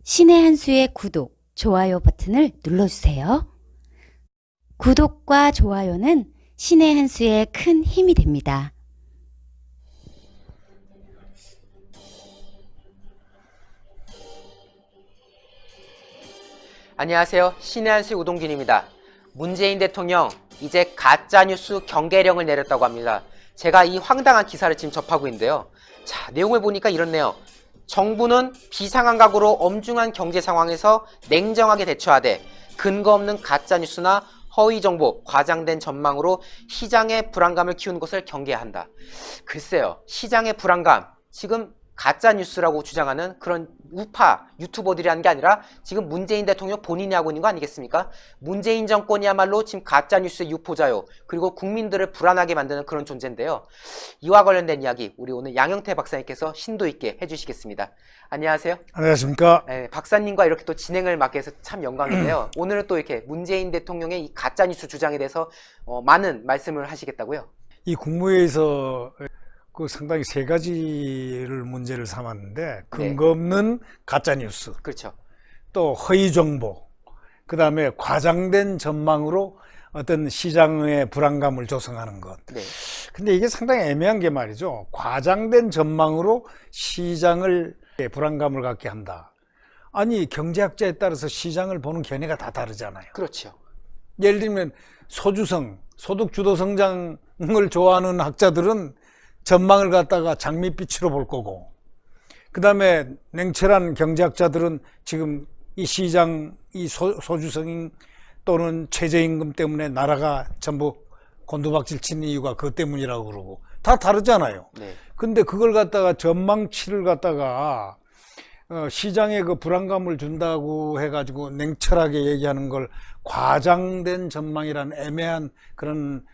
신의 한 수의 구독, 좋아요 버튼을 눌러주세요. 구독과 좋아요는 신의 한 수의 큰 힘이 됩니다. 안녕하세요. 신의 한 수 우동균입니다. 문재인 대통령 이제 가짜뉴스 경계령을 내렸다고 합니다. 제가 이 황당한 기사를 지금 접하고 있는데요. 자, 내용을 보니까 이렇네요. 정부는 비상한 각오로 엄중한 경제 상황에서 냉정하게 대처하되 근거 없는 가짜뉴스나 허위정보, 과장된 전망으로 시장의 불안감을 키우는 것을 경계한다. 글쎄요. 시장의 불안감, 지금 가짜뉴스라고 주장하는 그런 우파 유튜버들이 하는 게 아니라 지금 문재인 대통령 본인이 하고 있는 거 아니겠습니까? 문재인 정권이야말로 지금 가짜뉴스의 유포자요. 그리고 국민들을 불안하게 만드는 그런 존재인데요. 이와 관련된 이야기 우리 오늘 양영태 박사님께서 심도 있게 해주시겠습니다. 안녕하세요. 안녕하십니까. 네, 박사님과 이렇게 또 진행을 맡게 해서 참 영광인데요. 오늘은 또 이렇게 문재인 대통령의 이 가짜뉴스 주장에 대해서 많은 말씀을 하시겠다고요. 이 국무회의에서 상당히 세 가지를 문제를 삼았는데 근거 없는 가짜뉴스, 그렇죠. 또 허위정보, 그 다음에 과장된 전망으로 어떤 시장의 불안감을 조성하는 것. 네. 근데 이게 상당히 애매한 게 말이죠. 과장된 전망으로 시장을 불안감을 갖게 한다. 아니, 경제학자에 따라서 시장을 보는 견해가 다 다르잖아요. 그렇죠. 예를 들면 소주성, 소득주도 성장을 좋아하는 학자들은 전망을 갖다가 장밋빛으로 볼 거고, 그 다음에 냉철한 경제학자들은 지금 이 시장, 이 소주성 또는 최저임금 때문에 나라가 전부 곤두박질 치는 이유가 그것 때문이라고 그러고, 다 다르잖아요. 네. 근데 그걸 갖다가 전망치를 갖다가 시장에 그 불안감을 준다고 해가지고 냉철하게 얘기하는 걸 과장된 전망이라는 애매한 그런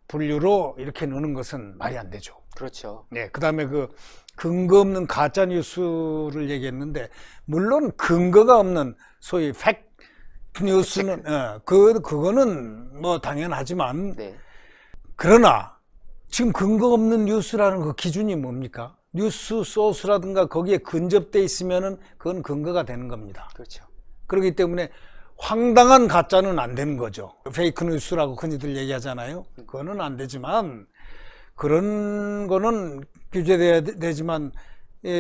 분류로 이렇게 넣는 것은 말이 안 되죠. 그렇죠. 네, 그 다음에 그 근거 없는 가짜 뉴스를 얘기했는데, 물론 근거가 없는 소위 팩트 뉴스는 그거는 뭐 당연하지만, 네. 그러나 지금 근거 없는 뉴스라는 그 기준이 뭡니까? 뉴스 소스라든가 거기에 근접돼 있으면은 그건 근거가 되는 겁니다. 그렇죠. 그렇기 때문에 황당한 가짜는 안 되는 거죠. 페이크 뉴스라고 흔히들 얘기하잖아요. 그거는 안 되지만, 그런 거는 규제돼야 되지만,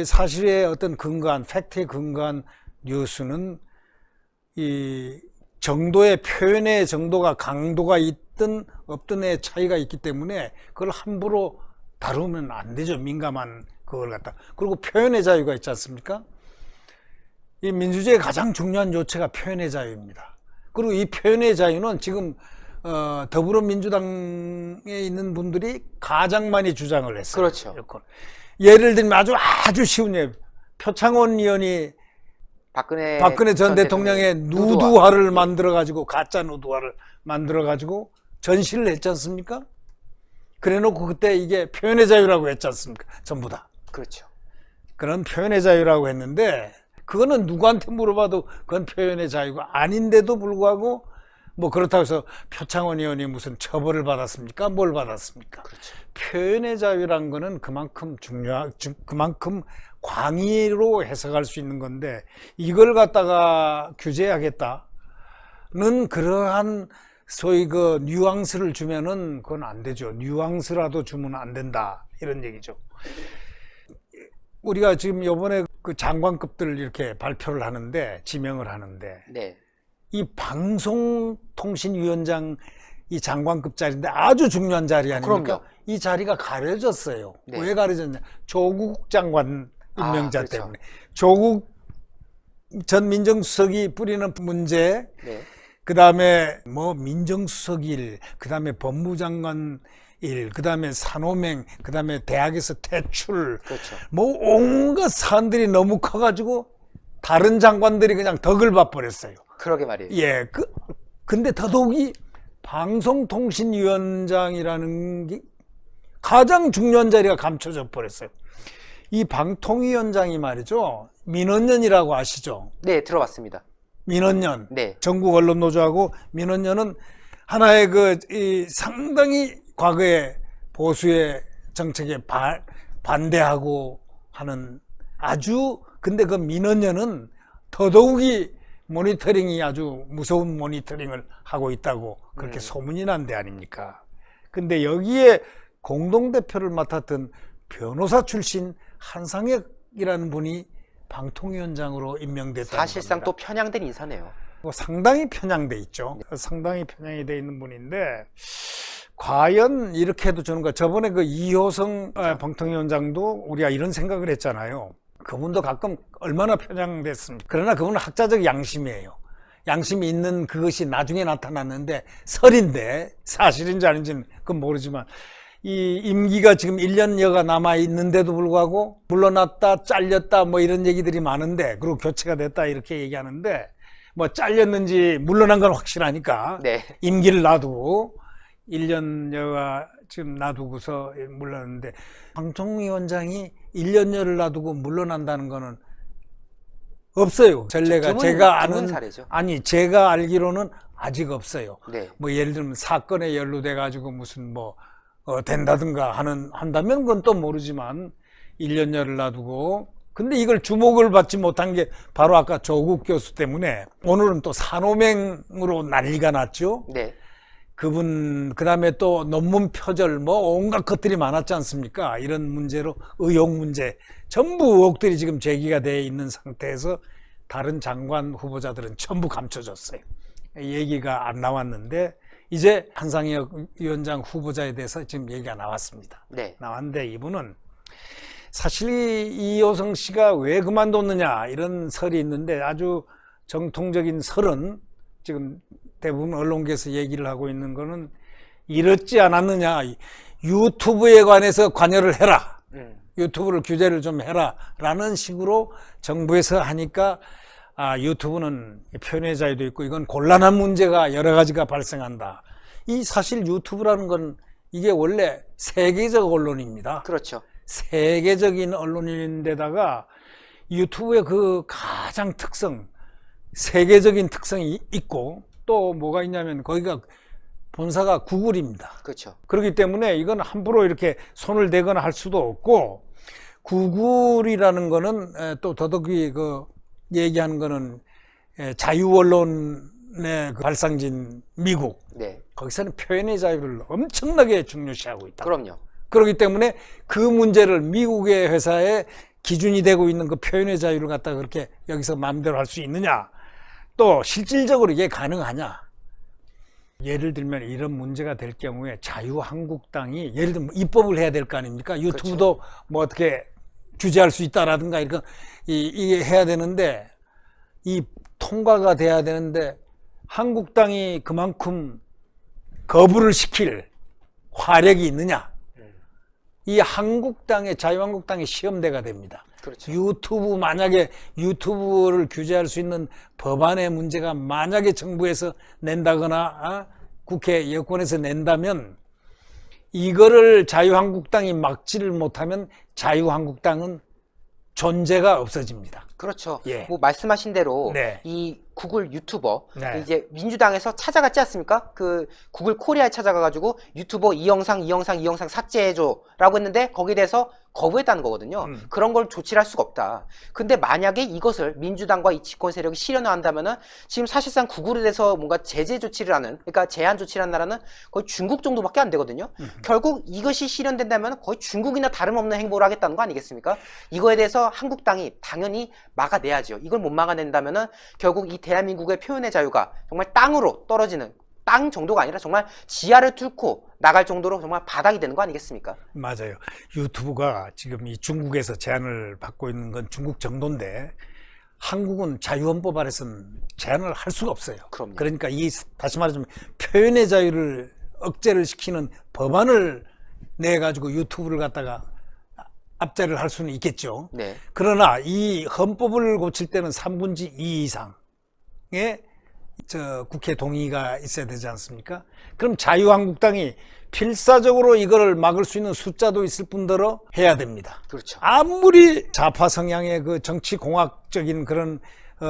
사실의 어떤 근거한, 팩트에 근거한 뉴스는 이 정도의 표현의 정도가 강도가 있든 없든의 차이가 있기 때문에 그걸 함부로 다루면 안 되죠. 민감한 그걸 갖다. 그리고 표현의 자유가 있지 않습니까? 이 민주주의의 가장 중요한 요체가 표현의 자유입니다. 그리고 이 표현의 자유는 지금 더불어민주당에 있는 분들이 가장 많이 주장을 했어요. 그렇죠. 예를 들면 아주 쉬운 예, 표창원 의원이 박근혜 전 대통령의 누드화를 만들어가지고, 가짜 누드화를 만들어가지고 전시를 했지 않습니까? 그래 놓고 그때 이게 표현의 자유라고 했지 않습니까? 전부 다. 그렇죠. 그런 표현의 자유라고 했는데, 그거는 누구한테 물어봐도 그건 표현의 자유가 아닌데도 불구하고 뭐 그렇다고 해서 표창원 의원이 무슨 처벌을 받았습니까? 뭘 받았습니까? 그렇죠. 표현의 자유란 거는 그만큼 그만큼 광의로 해석할 수 있는 건데, 이걸 갖다가 규제하겠다는 그러한 소위 그 뉘앙스를 주면은 그건 안 되죠. 뉘앙스라도 주면 안 된다, 이런 얘기죠. 우리가 지금 이번에 그 장관급들을 이렇게 발표를 하는데, 지명을 하는데, 네. 이 방송통신위원장 이 장관급 자리인데 아주 중요한 자리 아닙니까? 그럼요. 이 자리가 가려졌어요. 네. 왜 가려졌냐? 조국 장관 임명자 그렇죠. 때문에. 조국 전 민정수석이 뿌리는 문제, 네. 그 다음에 뭐 민정수석 그 다음에 법무장관 그 다음에 산호맹, 그 다음에 대학에서 퇴출, 그렇죠. 뭐 온갖 사안들이 너무 커가지고 다른 장관들이 그냥 덕을 봐버렸어요. 그러게 말이에요. 예, 근데 더더욱이 방송통신위원장이라는 게 가장 중요한 자리가 감춰져 버렸어요. 이 방통위원장이 말이죠, 민원연이라고 아시죠? 네, 들어봤습니다. 민원연, 네. 전국 언론노조하고 민원연은 하나의 상당히 과거에 보수의 정책에 반대하고 하는 근데 그 민원연은 더더욱이 모니터링이 아주 무서운 모니터링을 하고 있다고 그렇게 소문이 난 데 아닙니까? 근데 여기에 공동대표를 맡았던 변호사 출신 한상혁이라는 분이 방통위원장으로 임명됐다는 사실상 겁니다. 또 편향된 인사네요. 상당히 편향돼 있죠. 상당히 편향이 돼 있는 분인데 과연 이렇게 해도 저는 저번에 그 이효성 방통위원장도 우리가 이런 생각을 했잖아요. 그분도 가끔 얼마나 편향됐습니까? 그러나 그분은 학자적 양심이에요. 양심이 있는 그것이 나중에 나타났는데 설인데 사실인지 아닌지는 그건 모르지만 이 임기가 지금 1년여가 남아있는데도 불구하고 물러났다 잘렸다 뭐 이런 얘기들이 많은데 그리고 교체가 됐다 이렇게 얘기하는데 뭐 잘렸는지 물러난 건 확실하니까 네. 임기를 놔두고 1년여가 지금 놔두고서 물러났는데 방통위원장이 1년여를 놔두고 물러난다는 거는 없어요. 전례가 제가 아는 사례죠. 아니 제가 알기로는 아직 없어요. 네. 뭐 예를 들면 사건에 연루돼 가지고 무슨 뭐 된다든가 한다면 그건 또 모르지만 1년여를 놔두고 근데 이걸 주목을 받지 못한 게 바로 아까 조국 교수 때문에 오늘은 또 산호맹으로 난리가 났죠. 네. 그분 그다음에 또 논문 표절 뭐 온갖 것들이 많았지 않습니까? 이런 문제로 의혹 문제 전부 의혹들이 지금 제기가 돼 있는 상태에서 다른 장관 후보자들은 전부 감춰졌어요. 얘기가 안 나왔는데 이제 한상혁 위원장 후보자에 대해서 지금 얘기가 나왔습니다. 네. 나왔는데 이분은 사실 이효성 씨가 왜 그만뒀느냐 이런 설이 있는데 아주 정통적인 설은 지금 대부분 언론계에서 얘기를 하고 있는 거는 이렇지 않았느냐 유튜브에 관해서 관여를 해라 유튜브를 규제를 좀 해라 라는 식으로 정부에서 하니까 유튜브는 표현의 자유도 있고 이건 곤란한 문제가 여러 가지가 발생한다. 이 사실 유튜브라는 건 이게 원래 세계적 언론입니다. 그렇죠. 세계적인 언론인데다가 유튜브의 그 가장 특성 세계적인 특성이 있고 또 뭐가 있냐면 거기가 본사가 구글입니다. 그렇죠. 그렇기 때문에 이건 함부로 이렇게 손을 대거나 할 수도 없고 구글이라는 거는 또 더더욱이 그 얘기하는 거는 자유 언론의 그 발상지인 미국 네. 거기서는 표현의 자유를 엄청나게 중요시하고 있다. 그럼요. 그렇기 때문에 그 문제를 미국의 회사에 기준이 되고 있는 그 표현의 자유를 갖다가 그렇게 여기서 마음대로 할 수 있느냐 또 실질적으로 이게 가능하냐 예를 들면 이런 문제가 될 경우에 자유한국당이 예를 들면 입법을 해야 될 거 아닙니까? 유튜브도 그렇죠. 뭐 어떻게 규제할 수 있다라든가 이런 이게 해야 되는데 이 통과가 돼야 되는데 한국당이 그만큼 거부를 시킬 화력이 있느냐 이 한국당의 자유한국당의 시험대가 됩니다. 그렇죠. 유튜브 만약에 유튜브를 규제할 수 있는 법안의 문제가 만약에 정부에서 낸다거나 국회 여권에서 낸다면 이거를 자유한국당이 막지를 못하면 자유한국당은 존재가 없어집니다. 그렇죠. 예. 뭐 말씀하신 대로 네. 이 구글 유튜버 네. 이제 민주당에서 찾아갔지 않습니까? 그 구글 코리아에 찾아가가지고 유튜버 이 영상 삭제해줘라고 했는데 거기에 대해서 거부했다는 거거든요. 그런 걸 조치를 할 수가 없다. 근데 만약에 이것을 민주당과 이 집권 세력이 실현을 한다면은 지금 사실상 구글에 대해서 뭔가 제재 조치를 하는, 그러니까 제한 조치를 하는 나라는 거의 중국 정도밖에 안 되거든요. 결국 이것이 실현된다면 거의 중국이나 다름없는 행보를 하겠다는 거 아니겠습니까? 이거에 대해서 한국당이 당연히 막아내야죠. 이걸 못 막아낸다면은 결국 이 대한민국의 표현의 자유가 정말 땅으로 떨어지는, 땅 정도가 아니라 정말 지하를 뚫고 나갈 정도로 정말 바닥이 되는 거 아니겠습니까? 맞아요. 유튜브가 지금 이 중국에서 제한을 받고 있는 건 중국 정도인데 한국은 자유헌법 아래서는 제한을 할 수가 없어요. 그럼요. 그러니까 이 다시 말하자면 표현의 자유를 억제를 시키는 법안을 내 가지고 유튜브를 갖다가 압제를 할 수는 있겠죠. 네. 그러나 이 헌법을 고칠 때는 3분의 2 이상의 국회 동의가 있어야 되지 않습니까? 그럼 자유한국당이 필사적으로 이거를 막을 수 있는 숫자도 있을 뿐더러 해야 됩니다. 그렇죠. 아무리 좌파 성향의 그 정치공학적인 그런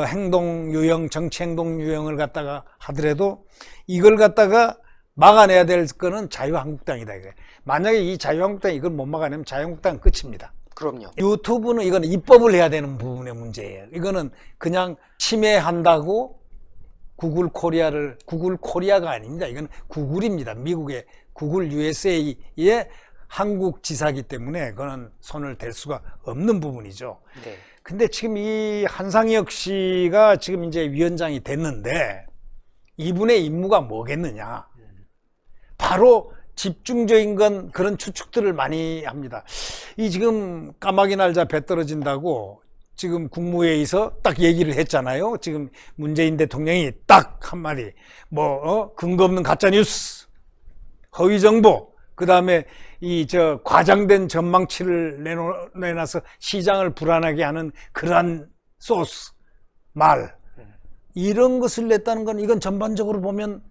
행동 유형, 정치 행동 유형을 갖다가 하더라도 이걸 갖다가 막아내야 될 거는 자유한국당이다. 만약에 이 자유한국당이 이걸 못 막아내면 자유한국당은 끝입니다. 그럼요. 유튜브는 이거는 입법을 해야 되는 부분의 문제예요. 이거는 그냥 침해한다고 구글 코리아가 아닙니다. 이건 구글입니다. 미국의 구글 USA의 한국 지사기 때문에 그거는 손을 댈 수가 없는 부분이죠. 네. 근데 지금 이 한상혁 씨가 지금 이제 위원장이 됐는데 이분의 임무가 뭐겠느냐? 바로 집중적인 건 그런 추측들을 많이 합니다. 이 지금 까마귀 날자 배 떨어진다고 지금 국무회의에서 딱 얘기를 했잖아요. 지금 문재인 대통령이 딱 한마디 근거 없는 가짜뉴스, 허위정보, 그 다음에 과장된 전망치를 내놔서 시장을 불안하게 하는 그러한 소스, 말, 이런 것을 냈다는 건 이건 전반적으로 보면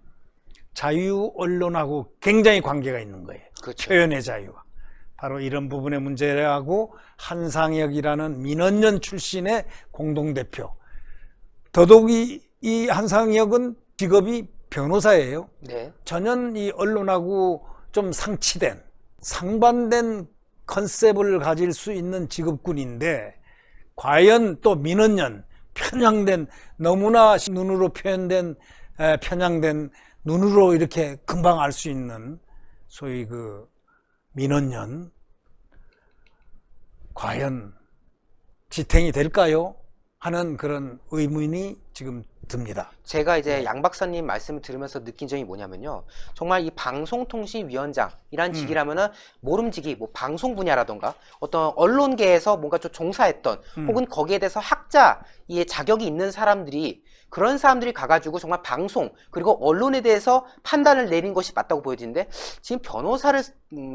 자유 언론하고 굉장히 관계가 있는 거예요. 그렇죠. 표현의 자유와. 바로 이런 부분의 문제라고 한상혁이라는 민원연 출신의 공동대표. 더더욱이 이 한상혁은 직업이 변호사예요. 네. 전혀 이 언론하고 좀 상반된 컨셉을 가질 수 있는 직업군인데 과연 또 민원연 너무나 눈으로 편향된 눈으로 이렇게 금방 알 수 있는 소위 그 민원연 과연 지탱이 될까요? 하는 그런 의문이 지금 듭니다. 제가 이제 양 박사님 말씀을 들으면서 느낀 점이 뭐냐면요. 정말 이 방송통신위원장이란 직이라면은 모름지기 뭐 방송 분야라던가 어떤 언론계에서 뭔가 좀 종사했던 혹은 거기에 대해서 학자의 자격이 있는 사람들이 그런 사람들이 가가지고 정말 방송 그리고 언론에 대해서 판단을 내린 것이 맞다고 보여지는데 지금 변호사를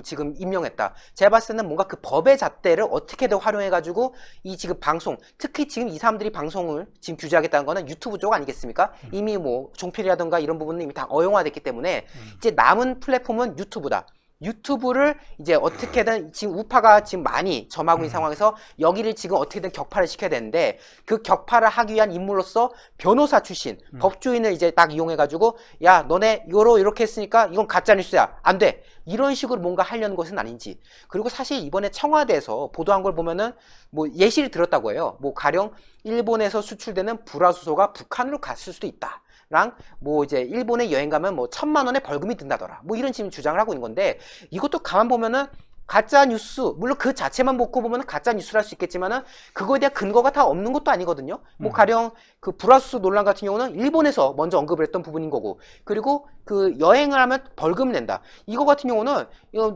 지금 임명했다. 제가 봤을 때는 뭔가 그 법의 잣대를 어떻게든 활용해가지고 이 지금 방송 특히 지금 이 사람들이 방송을 지금 규제하겠다는 거는 유튜브 쪽 아니겠습니까? 이미 뭐 종필이라던가 이런 부분은 이미 다 어용화됐기 때문에 이제 남은 플랫폼은 유튜브다. 유튜브를 이제 어떻게든 지금 우파가 지금 많이 점하고 있는 상황에서 여기를 지금 어떻게든 격파를 시켜야 되는데 그 격파를 하기 위한 인물로서 변호사 출신 법조인을 이제 딱 이용해가지고 야 너네 이렇게 했으니까 이건 가짜뉴스야 안 돼 이런 식으로 뭔가 하려는 것은 아닌지 그리고 사실 이번에 청와대에서 보도한 걸 보면은 뭐 예시를 들었다고 해요. 뭐 가령 일본에서 수출되는 불화수소가 북한으로 갔을 수도 있다. 랑 뭐 이제 일본에 여행 가면 뭐 1,000만 원의 벌금이 든다더라. 뭐 이런 지금 주장을 하고 있는 건데 이것도 가만 보면은 가짜 뉴스 물론 그 자체만 놓고 보면은 가짜 뉴스랄 수 있겠지만은 그거에 대한 근거가 다 없는 것도 아니거든요. 뭐 가령 그 불화수소 논란 같은 경우는 일본에서 먼저 언급을 했던 부분인 거고 그리고 그 여행을 하면 벌금 낸다. 이거 같은 경우는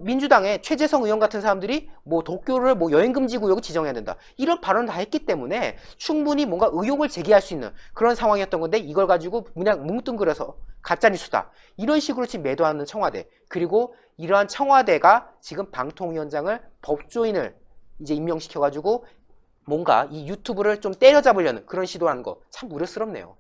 민주당의 최재성 의원 같은 사람들이 뭐 도쿄를 뭐 여행 금지 구역을 지정해야 된다. 이런 발언을 다 했기 때문에 충분히 뭔가 의혹을 제기할 수 있는 그런 상황이었던 건데 이걸 가지고 그냥 뭉뚱그려서 가짜 뉴스다. 이런 식으로 지금 매도하는 청와대. 그리고 이러한 청와대가 지금 방통위원장을 법조인을 이제 임명시켜가지고 뭔가 이 유튜브를 좀 때려잡으려는 그런 시도하는 거 참 우려스럽네요.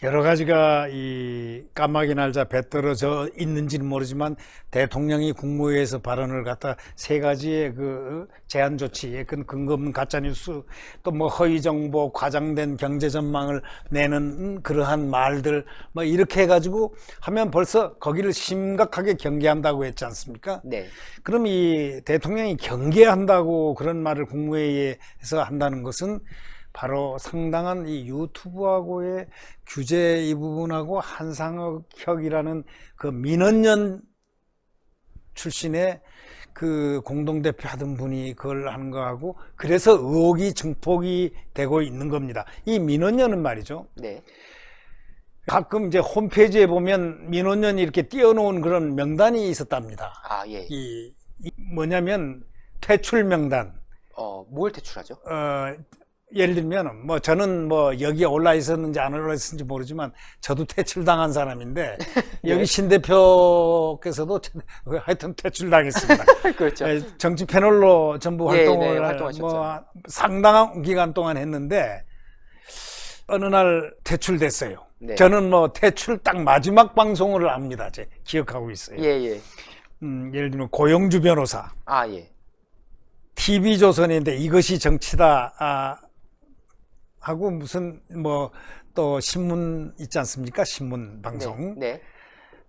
여러 가지가 이 까마귀 날자 배 떨어져 있는지는 모르지만 대통령이 국무회의에서 발언을 갖다 세 가지의 그 제한 조치, 근거 없는 가짜 뉴스, 또 뭐 허위 정보, 과장된 경제 전망을 내는 그러한 말들 뭐 이렇게 해가지고 하면 벌써 거기를 심각하게 경계한다고 했지 않습니까? 네. 그럼 이 대통령이 경계한다고 그런 말을 국무회의에서 한다는 것은 바로 상당한 이 유튜브하고의 규제 이 부분하고 한상혁이라는 그 민원연 출신의 그 공동대표 하던 분이 그걸 하는 거하고 그래서 의혹이 증폭이 되고 있는 겁니다. 이 민원연은 말이죠. 네. 가끔 이제 홈페이지에 보면 민원연이 이렇게 띄워놓은 그런 명단이 있었답니다. 아, 예. 이 뭐냐면 퇴출 명단. 뭘 퇴출하죠? 예를 들면 뭐 저는 뭐 여기에 올라 있었는지 안 올라 있었는지 모르지만 저도 퇴출당한 사람인데 네. 여기 신 대표께서도 하여튼 퇴출당했습니다. 그렇죠. 정치 패널로 전부 네, 활동을 네, 활동하셨죠. 뭐 상당한 기간 동안 했는데 어느 날 퇴출됐어요. 네. 저는 뭐 퇴출 딱 마지막 방송을 압니다. 제 기억하고 있어요. 예, 예. 예를 들면 고영주 변호사 아, 예. TV조선인데 이것이 정치다 하고 무슨 뭐 또 신문 있지 않습니까? 신문 방송. 네. 네.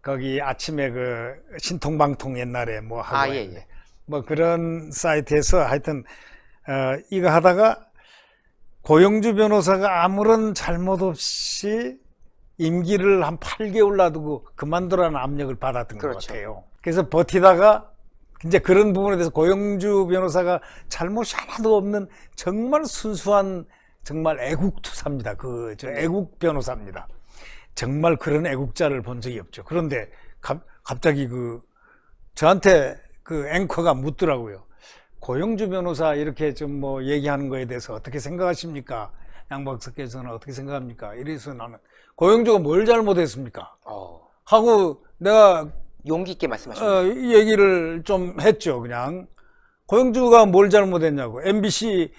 거기 아침에 그 신통방통 옛날에 뭐 하고 아, 예, 했는데 예. 뭐 그런 사이트에서 하여튼 이거 하다가 고영주 변호사가 아무런 잘못 없이 임기를 한 8개월 놔두고 그만두라는 압력을 받았던 것 그렇죠. 같아요. 그래서 버티다가 이제 그런 부분에 대해서 고영주 변호사가 잘못이 하나도 없는 정말 순수한 정말 애국투사입니다. 저 애국 변호사입니다. 정말 그런 애국자를 본 적이 없죠. 그런데 갑자기 저한테 앵커가 묻더라고요. 고영주 변호사 이렇게 좀 뭐 얘기하는 거에 대해서 어떻게 생각하십니까? 양 박사께서는 어떻게 생각합니까? 이래서 나는 고영주가 뭘 잘못했습니까? 하고 내가 용기 있게 말씀하십니다. 이 얘기를 좀 했죠. 그냥 고영주가 뭘 잘못했냐고. MBC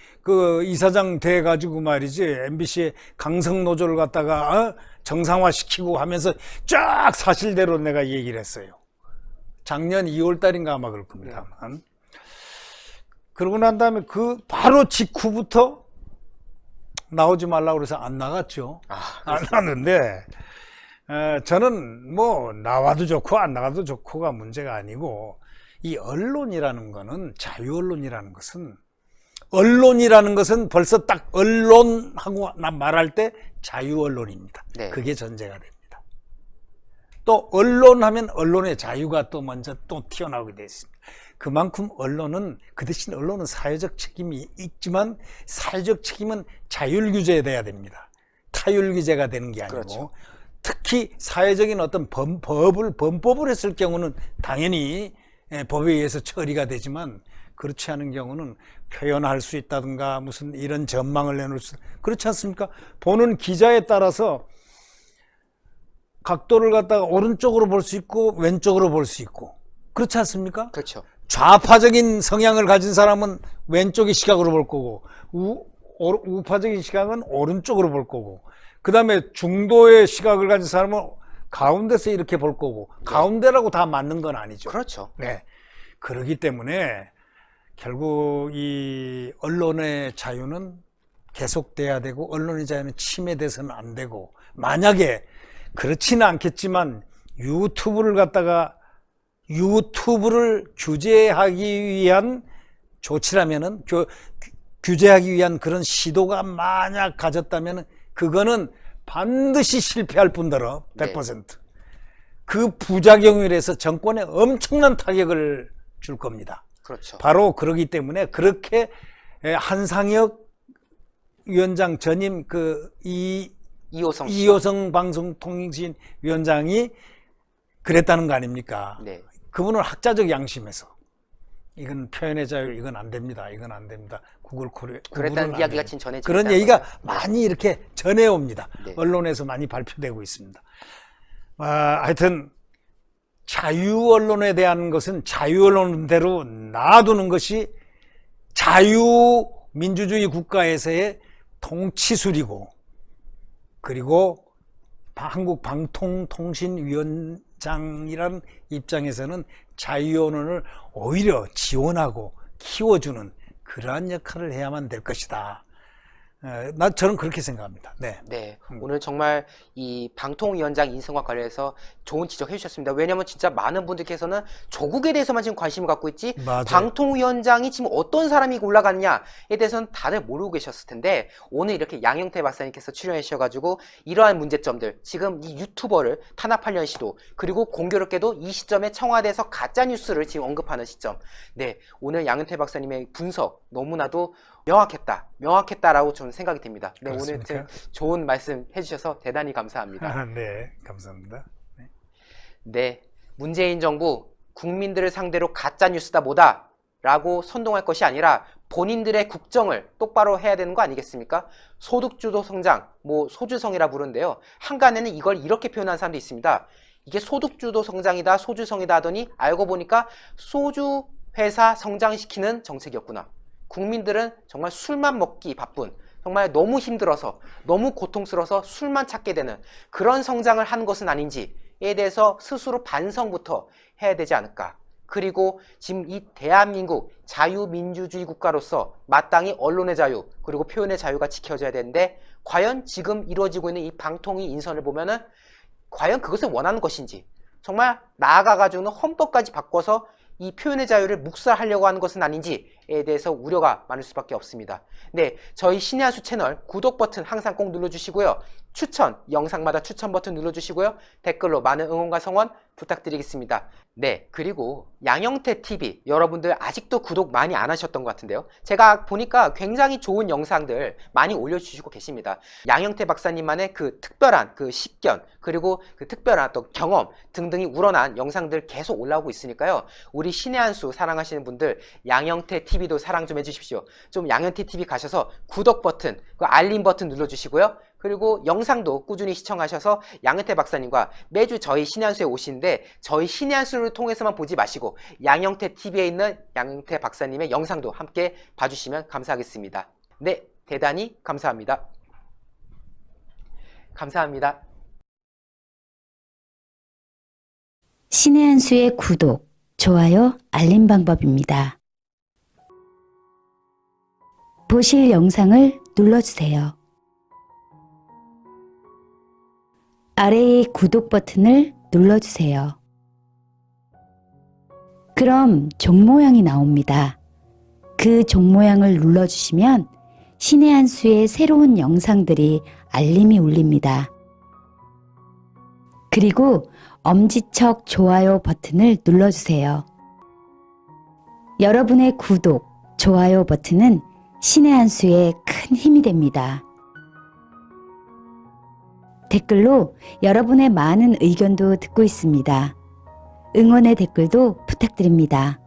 이사장 돼 가지고 말이지. MBC의 강성 노조를 갖다가 정상화 시키고 하면서 쫙 사실대로 내가 얘기를 했어요. 작년 2월 달인가 아마 그럴 겁니다만. 그러고 난 다음에 바로 직후부터 나오지 말라고 그래서 안 나갔죠. 안 나왔는데 저는 뭐 나와도 좋고 안 나가도 좋고가 문제가 아니고, 이 언론이라는 거는, 자유언론이라는 것은 벌써 딱 언론하고 말할 때 자유언론입니다. 네. 그게 전제가 됩니다. 또 언론하면 언론의 자유가 또 먼저 또 튀어나오게 되어 있습니다. 그만큼 그 대신 언론은 사회적 책임이 있지만, 사회적 책임은 자율 규제돼야 됩니다. 타율 규제가 되는 게 아니고. 그렇죠. 특히 사회적인 어떤 범법을 했을 경우는 당연히 법에 의해서 처리가 되지만, 그렇지 않은 경우는 표현할 수 있다든가 무슨 이런 전망을 내놓을 수, 그렇지 않습니까? 보는 기자에 따라서 각도를 갖다가 오른쪽으로 볼 수 있고 왼쪽으로 볼 수 있고, 그렇지 않습니까? 그렇죠. 좌파적인 성향을 가진 사람은 왼쪽의 시각으로 볼 거고, 우파적인 시각은 오른쪽으로 볼 거고, 그 다음에 중도의 시각을 가진 사람은 가운데서 이렇게 볼 거고, 가운데라고 다 맞는 건 아니죠. 그렇죠. 네. 그렇기 때문에 결국 이 언론의 자유는 계속돼야 되고, 언론의 자유는 침해돼서는 안 되고, 만약에 그렇지는 않겠지만 유튜브를 규제하기 위한 조치라면은, 규제하기 위한 그런 시도가 만약 가졌다면은, 그거는 반드시 실패할 뿐더러 100%. 그 부작용으로 해서 정권에 엄청난 타격을 줄 겁니다. 그렇죠. 바로 그러기 때문에 그렇게 한상혁 위원장 전임 이호성 방송통신위원장이 그랬다는 거 아닙니까? 네. 그분은 학자적 양심에서 이건 표현의 자유, 이건 안 됩니다. 이건 안 됩니다. 그랬다는 이야기가 지금 전해지고 그런 있다는 얘기가 거죠. 많이 이렇게 전해옵니다. 네. 언론에서 많이 발표되고 있습니다. 하여튼 자유 언론에 대한 것은 자유 언론대로 놔두는 것이 자유민주주의 국가에서의 통치술이고, 그리고 한국 방통통신위원장이라는 입장에서는 자유 언론을 오히려 지원하고 키워주는 그러한 역할을 해야만 될 것이다. 저는 그렇게 생각합니다. 네. 네, 오늘 정말 이 방통위원장 인선과 관련해서 좋은 지적해 주셨습니다. 왜냐하면 진짜 많은 분들께서는 조국에 대해서만 지금 관심을 갖고 있지, 맞아요. 방통위원장이 지금 어떤 사람이 올라갔냐에 대해서는 다들 모르고 계셨을 텐데, 오늘 이렇게 양형태 박사님께서 출연해 주셔가지고 이러한 문제점들, 지금 이 유튜버를 탄압하려는 시도, 그리고 공교롭게도 이 시점에 청와대에서 가짜뉴스를 지금 언급하는 시점, 네, 오늘 양형태 박사님의 분석 너무나도 명확했다라고 저는 생각이 듭니다. 네, 오늘 좋은 말씀 해주셔서 대단히 감사합니다. 네, 감사합니다. 네, 문재인 정부 국민들을 상대로 가짜뉴스다 뭐다 라고 선동할 것이 아니라 본인들의 국정을 똑바로 해야 되는 거 아니겠습니까? 소득주도 성장, 뭐 소주성이라 부르는데요. 한간에는 이걸 이렇게 표현한 사람도 있습니다. 이게 소득주도 성장이다, 소주성이다 하더니 알고 보니까 소주 회사 성장시키는 정책이었구나. 국민들은 정말 술만 먹기 바쁜, 정말 너무 힘들어서, 너무 고통스러워서 술만 찾게 되는 그런 성장을 하는 것은 아닌지에 대해서 스스로 반성부터 해야 되지 않을까. 그리고 지금 이 대한민국 자유민주주의 국가로서 마땅히 언론의 자유, 그리고 표현의 자유가 지켜져야 되는데, 과연 지금 이루어지고 있는 이 방통위 인선을 보면은 과연 그것을 원하는 것인지, 정말 나아가가지고는 헌법까지 바꿔서 이 표현의 자유를 묵살하려고 하는 것은 아닌지에 대해서 우려가 많을 수밖에 없습니다. 네, 저희 신의 한 수 채널 구독 버튼 항상 꼭 눌러주시고요. 추천, 영상마다 추천 버튼 눌러주시고요. 댓글로 많은 응원과 성원 부탁드리겠습니다. 네, 그리고 양영태TV 여러분들 아직도 구독 많이 안 하셨던 것 같은데요. 제가 보니까 굉장히 좋은 영상들 많이 올려주시고 계십니다. 양영태 박사님만의 그 특별한 그 식견 그리고 그 특별한 또 경험 등등이 우러난 영상들 계속 올라오고 있으니까요. 우리 신의 한 수 사랑하시는 분들 양영태TV도 사랑 좀 해주십시오. 좀 양영태TV 가셔서 구독 버튼, 그 알림 버튼 눌러주시고요. 그리고 영상도 꾸준히 시청하셔서 양영태 박사님과 매주 저희 신의 한 수에 오시는데 저희 신의 한 수를 통해서만 보지 마시고 양영태TV에 있는 양영태 박사님의 영상도 함께 봐주시면 감사하겠습니다. 네, 대단히 감사합니다. 감사합니다. 신의 한 수의 구독, 좋아요, 알림 방법입니다. 보실 영상을 눌러주세요. 아래의 구독 버튼을 눌러주세요. 그럼 종 모양이 나옵니다. 그 종 모양을 눌러주시면 신의 한 수의 새로운 영상들이 알림이 울립니다. 그리고 엄지척 좋아요 버튼을 눌러주세요. 여러분의 구독, 좋아요 버튼은 신의 한 수에 큰 힘이 됩니다. 댓글로 여러분의 많은 의견도 듣고 있습니다. 응원의 댓글도 부탁드립니다.